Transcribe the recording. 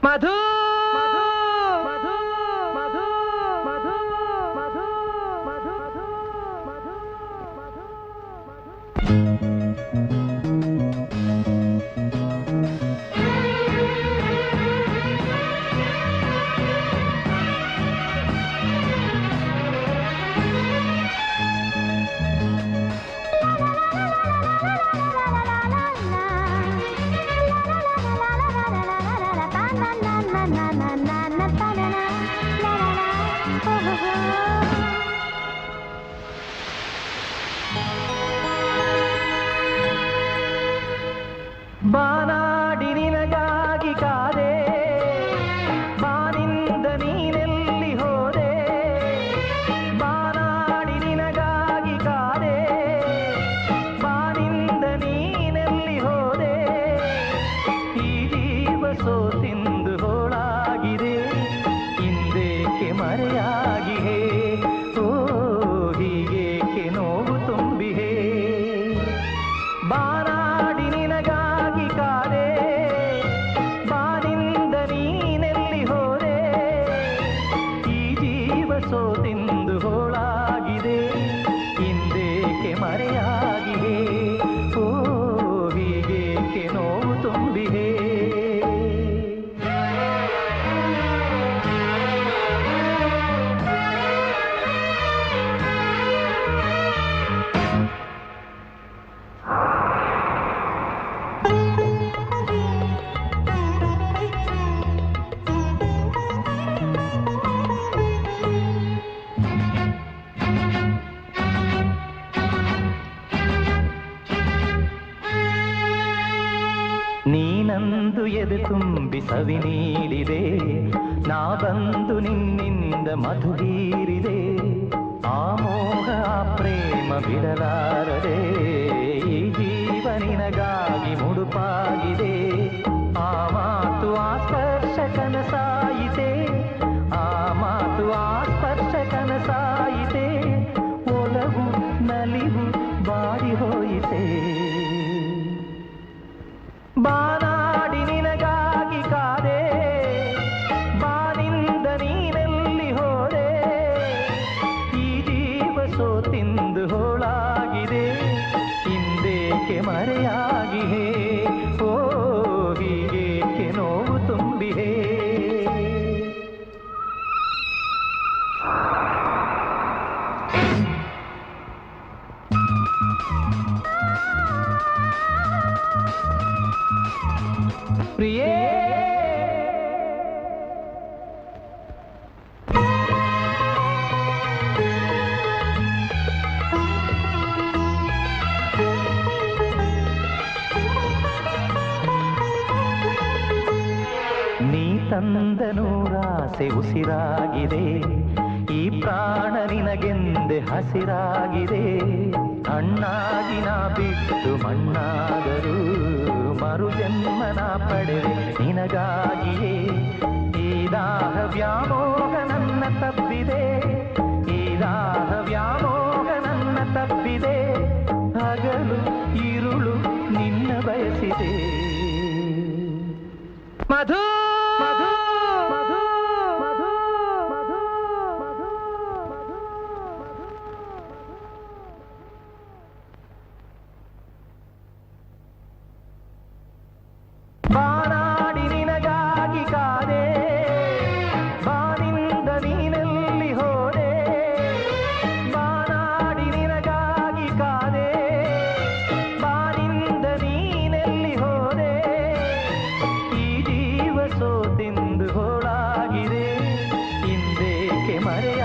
ಮಧು ಮಧು ಮಧು ಮಧು ಮಧು ಮಧು ಮಧು ಮಧು ಮಧು ಬಾನಾಡಿ ನಿನಗಾಗಿ ಕಾದೆ ಬಾನಿಂದ ನೀನೆಲ್ಲಿ ಹೋದೆ ಬಾನಾಡಿ ನಿನಗಾಗಿ ಕಾದೆ ಬಾನಿಂದ ನೀನೆಲ್ಲಿ ಹೋದೆ ಈ ಜೀವ ಸೋತಿಂದು ಹೋಳಾಗಿದೆ ಇಂದೇಕೆ ಮರೆಯಾಗಿಹೆ ಓ ಹೀಗೇಕೆ ನೋವು ತುಂಬಿಹೆ ಬಾನಾಡಿ ನಿನಗಾಗಿ ಕಾದೆ ಬಾನಿಂದ ನೀನೆಲ್ಲಿ ಹೋದೆ ಈ ಜೀವ ಸೋತಿಂದು ಹೋಳಾಗಿದೆ ಇಂದೇಕೆ ಮರೆಯಾಗಿದೆ ಓ ಹೀಗೇಕೆ ನೋವು ತುಂಬಿದೆ ನೀನಂದು ಎದೆ ತುಂಬಿ ಸವಿ ನೀಡಿದೆ ನಾ ಬಂದು ನಿನ್ನಿಂದ ಮಧು ಬೀರಿದೆ ಆ ಮೋಹ ಪ್ರೇಮ ಬಿಡಲಾರದೆ ಈ ಜೀವ ನಿನಗಾಗಿ ಮುಡುಪಾಗಿದೆ ಆ ಮಾತು ಆ ಸ್ಪರ್ಶ ಕನಸಾಯಿತೆ ಆ ಮಾತು ಆ ಸ್ಪರ್ಶ ಕನಸಾಯಿತೆ ಒಲವು ನಲಿವು ಬಾಡಿ ಹೋಯಿತೆ ಬಾನಾಡಿ ನಿನಗಾಗಿ ಕಾದೆ ಬಾನಿಂದ ನೀನೆಲ್ಲಿ ಹೋದೆ ಈ ಜೀವ ಸೋತಿಂದು ಹೋಳಾಗಿದೆ ಇಂದೇಕೆ ಮರೆಯಾಗಿಹೆ ಓ ಹೀಗೇಕೆ ನೋವು ತುಂಬಿಹೆ ಪ್ರಿಯೇ ನೀ ತಂದ ನೂರಾಸೆ ಉಸಿರಾಗಿದೆ ಈ ಪ್ರಾಣ ನಿನಗೆಂದೆ ಹಸಿರಾಗಿದೆ ಹಣ್ಣಾಗಿ ನಾ ಬಿಟ್ಟು ಮಣ್ಣಾದರೂ ಮರು ಜನ್ಮನ ಪಡೆದೆ ನಿನಗಾಗಿಯೇ ಈ ದಾಹ ವ್ಯಾಮೋಹ ನನ್ನ ತಪ್ಪಿದೆ ಈ ದಾಹ ವ್ಯಾಮೋಹ ನನ್ನ ತಪ್ಪಿದೆ ಹಗಲು ഇരുಳು ನಿನ್ನ ಬಯಸಿದೆ ಮಧು ಮಧು ಮಧು ಮಧು ಮಧು ಮಧು ಬಾನಾಡಿ ನಿನಗಾಗಿ ಕಾದೆ ಬಾನಿಂದ ನೀನೆಲ್ಲಿ ಹೋದೆ ಬಾನಾಡಿ ನಿನಗಾಗಿ ಕಾದೆ ಬಾನಿಂದ ನೀನೆಲ್ಲಿ ಹೋದೆ ಈ ಜೀವ ಸೋತಿಂದು ಹೋಳಾಗಿದೆ ಇಂದೇಕೆ ಮರೆಯ